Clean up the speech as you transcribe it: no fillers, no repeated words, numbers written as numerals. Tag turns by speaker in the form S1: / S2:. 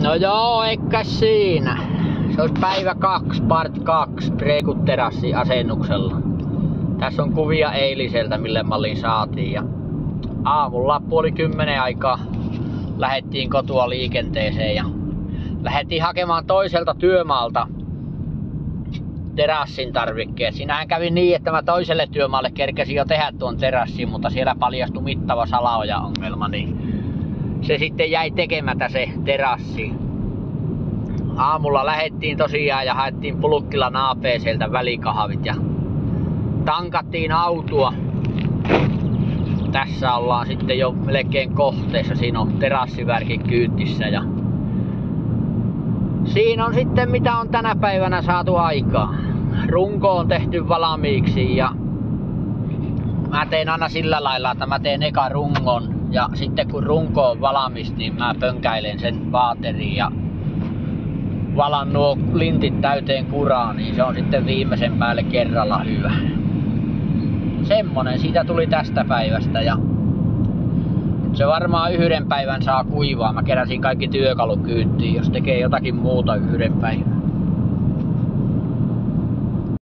S1: No joo, eikä siinä. Se olisi päivä 2, part 2 Brekut terassi asennuksella. Tässä on kuvia eiliseltä, mille mallin saatiin. Ja aamulla 9:30 aikaa lähdettiin kotua liikenteeseen ja lähdettiin hakemaan toiselta työmaalta terassin tarvikkeet. Siinähän kävi niin, että mä toiselle työmaalle kerkesin jo tehdä tuon terassin, mutta siellä paljastui mittava salaoja-ongelma, niin se sitten jäi tekemättä se terassi. Aamulla lähdettiin tosiaan ja haettiin Pulkkilan APCltä välikahvit ja tankattiin autoa. Tässä ollaan sitten jo melkein kohteessa. Siinä on terassivärki kyytissä ja siinä on sitten mitä on tänä päivänä saatu aikaa. Runko on tehty valmiiksi ja mä teen aina sillä lailla, että mä teen eka rungon ja sitten kun runko on valmis, niin mä pönkäilen sen vaateriin ja valan nuo lintit täyteen kuraan, niin se on sitten viimeisen päälle kerralla hyvä. Semmonen siitä tuli tästä päivästä ja se varmaan yhden päivän saa kuivaa. Mä keräsin kaikki työkalukyyttiin, jos tekee jotakin muuta yhden päivän.